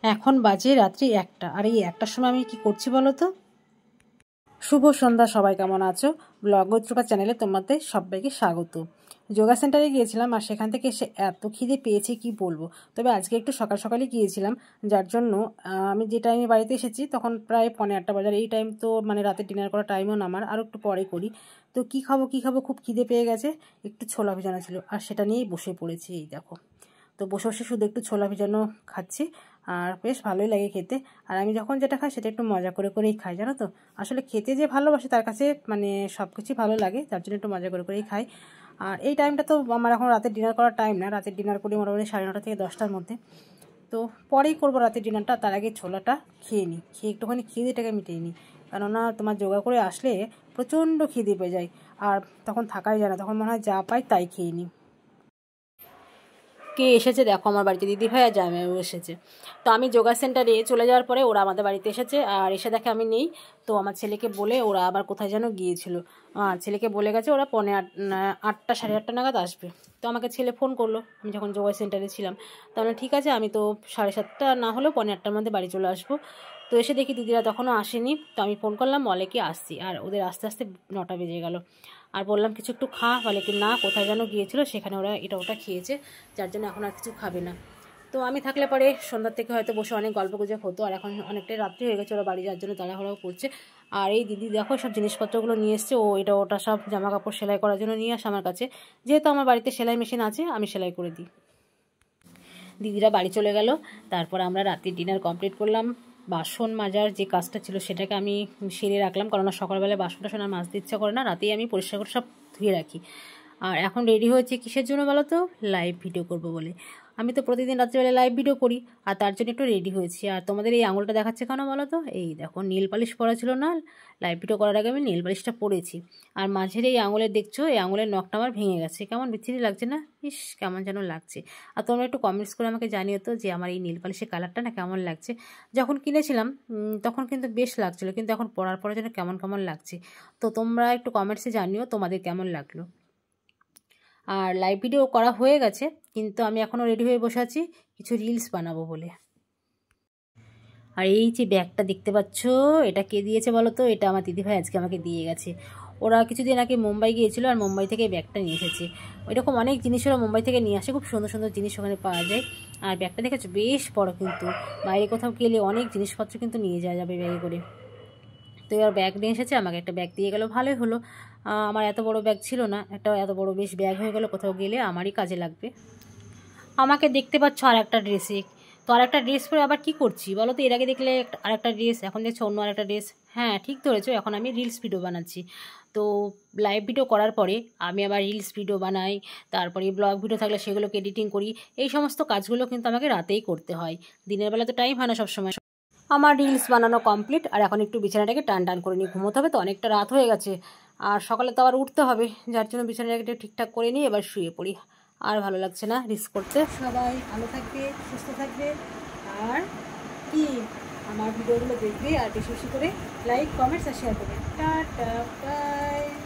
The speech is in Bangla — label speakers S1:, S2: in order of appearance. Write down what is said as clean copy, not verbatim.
S1: এখন বাজে রাত্রি 1টা, আর এই 1টার সময় আমি কি করছি বলো তো? শুভ সন্ধ্যা, সবাই কেমন আছো? ব্লগ উইথ চ্যানেলে তোমাদের সবাইকে স্বাগত। যোগা সেন্টারে গিয়েছিলাম, আর সেখান থেকে এসে এত খিদে পেয়েছি কি বলবো। তবে আজকে একটু সকাল সকালই গিয়েছিলাম, যার জন্য আমি যে টাইমে বাড়িতে এসেছি তখন প্রায় 8:45 বাজার। এই টাইম তো মানে রাতে ডিনার করার টাইমও না আমার, আরও একটু পরে করি। তো কি খাবো খুব খিদে পেয়ে গেছে। একটু ছোলা ভিজানো ছিল, আর সেটা নিয়েই বসে পড়েছি। এই দেখো, তো বসে বসে শুধু একটু ছোলা ভিজানো খাচ্ছি, আর বেশ ভালোই লাগে খেতে। আর আমি যখন যেটা খাই সেটা একটু মজা করে করেই খাই, জানো তো। আসলে খেতে যে ভালোবাসে তার কাছে মানে সব কিছুই ভালো লাগে, তার জন্য একটু মজা করে করেই খাই। আর এই টাইমটা তো আমার এখন রাতে ডিনার করার টাইম না, রাতে ডিনার করি মোটামুটি 9:30 থেকে 10টার মধ্যে। তো পরেই করবো রাতের ডিনারটা, তার আগে ছোলাটা খেয়ে নিই, খেয়ে একটুখানি খিদেটাকে মিটিয়ে নিই। কেননা তোমার যোগা করে আসলে প্রচণ্ড খিদে পেয়ে যায়, আর তখন থাকাই যায় না, তখন মনে হয় যা পাই তাই খেয়ে নিই। কে এসেছে দেখো, আমার বাড়িতে দিদিভাই আর জামাইবাবু এসেছে। তো আমি যোগা সেন্টারে চলে যাওয়ার পরে ওরা আমাদের বাড়িতে এসেছে, আর এসে দেখে আমি নেই। তো আমার ছেলেকে বলে ওরা আবার কোথায় যেন গিয়েছিল, ছেলেকে বলে গেছে ওরা 8:30 সাড়ে 8টা নাগাদ আসবে। তো আমাকে ছেলে ফোন করলো আমি যখন যোগা সেন্টারে ছিলাম, তাহলে ঠিক আছে, আমি তো 7:30 না হলেও 8:45 মধ্যে বাড়ি চলে আসবো। তো এসে দেখি দিদিরা তখনও আসেনি। তো আমি ফোন করলাম, বলে কি আসছি, আর ওদের আস্তে আস্তে 9টা বেজে গেল। আর বললাম কিছু একটু খা, বলে কি না, কোথায় যেন গিয়েছিল সেখানে ওরা এটা ওটা খেয়েছে, যার জন্য এখন আর কিছু খাবে না। তো আমি থাকলে পরে সন্ধ্যার থেকে হয়তো বসে অনেক গল্প গুজব হতো, আর এখন অনেকটাই রাত্রি হয়ে গেছে, ওরা বাড়ি যাওয়ার জন্য তাড়াহুড়াও করছে। আর এই দিদি দেখো সব জিনিসপত্রগুলো নিয়ে এসছে, ও এটা ওটা সব জামা কাপড় সেলাই করার জন্য নিয়ে আসে আমার কাছে, যেহেতু আমার বাড়িতে সেলাই মেশিন আছে, আমি সেলাই করে দিই। দিদিরা বাড়ি চলে গেল, তারপর আমরা রাতের ডিনার কমপ্লিট করলাম। বাসন মাজার যে কাজটা ছিল সেটাকে আমি সেরে রাখলাম, কারণ সকালবেলায় বাসন টাসন আর মাজতে ইচ্ছা করে না, রাতেই আমি পরিষ্কার করে সব ধুয়ে রাখি। আর এখন রেডি হয়েছে কিসের জন্য বলো তো? লাইভ ভিডিও করব বলে। আমি তো প্রতিদিন রাত্রিবেলা লাইভ ভিডিও করি, আর তার জন্য একটু রেডি হয়েছি। আর তোমাদের এই আঙুলটা দেখাচ্ছে কেন বলো তো? এই দেখো, নীল পালিশ পরা ছিল না, লাইভ ভিডিও করার আগে আমি নীল পালিশটা পরেছি। আর মাঝের এই আঙুলের দেখছো, এই আঙুলের নখটা আমার ভেঙে গেছে, কেমন বিচ্ছিরি লাগছে না? ইস, কেমন যেন লাগছে। আর তোমরা একটু কমেন্টস করে আমাকে জানিও তো যে আমার এই নীল পালিশের কালারটা না কেমন লাগছে। যখন কিনেছিলাম তখন কিন্তু বেশ লাগছিলো, কিন্তু এখন পরার পরে যেন কেমন কেমন লাগছে। তো তোমরা একটু কমেন্টসে জানিও তোমাদের কেমন লাগলো। আর লাইভ ভিডিও করা হয়ে গেছে, কিন্তু আমি এখনও রেডি হয়ে বসে আছি কিছু রিলস বানাবো বলে। আর এই যে ব্যাগটা দেখতে পাচ্ছ, এটা কে দিয়েছে বলো তো? এটা আমার দিদিভাই আজকে আমাকে দিয়ে গেছে। ওরা কিছুদিন আগে মুম্বাই গিয়েছিল, আর মুম্বাই থেকে এই ব্যাগটা নিয়ে এসেছে। ওইরকম অনেক জিনিস ওরা মুম্বাই থেকে নিয়ে আসে, খুব সুন্দর সুন্দর জিনিস ওখানে পাওয়া যায়। আর ব্যাগটা দেখেছো বেশ বড়, কিন্তু বাইরে কোথাও গেলে অনেক জিনিসপত্র কিন্তু নিয়ে যাওয়া যাবে ব্যাগে করে। তো এবার ব্যাগ নিয়ে এসেছে, আমাকে একটা ব্যাগ দিয়ে গেল, ভালোই হলো। আমার এত বড় ব্যাগ ছিল না, একটা এত বড় বেশ ব্যাগ হয়ে গেল, কোথাও গেলে আমারই কাজে লাগবে। আমাকে দেখতে পাচ্ছ আর একটা ড্রেসে, তো আর একটা ড্রেস পরে আবার কি করছি বলো তো? এর আগে দেখলে আর একটা ড্রেস, এখন দেখছো অন্য আর একটা ড্রেস। হ্যাঁ ঠিক ধরেছো, এখন আমি রিলস ভিডিও বানাচ্ছি। তো লাইভ ভিডিও করার পরে আমি আবার রিলস ভিডিও বানাই, তারপরে ব্লগ ভিডিও থাকলে সেগুলোকে এডিটিং করি। এই সমস্ত কাজগুলো কিন্তু আমাকে রাতেই করতে হয়, দিনের বেলা তো টাইম হয় না সবসময়। আমার রিলস বানানো কমপ্লিট, আর এখন একটু বিছানাটাকে টান টান করে নিয়ে ঘুমোতে হবে, তো অনেকটা রাত হয়ে গেছে। আর সকালে তো আবার উঠতে হবে, যার জন্য বিছানাটাকে ঠিকঠাক করে নিয়ে এবার শুয়ে পড়ি। আর ভালো লাগছে না রিলস করতে। সবাই ভালো থাকবে, সুস্থ থাকবে, আর কি আমার ভিডিওগুলো দেখবে, আর বেশি বেশি করে লাইক কমেন্টস আর শেয়ার করবে। Tata, by.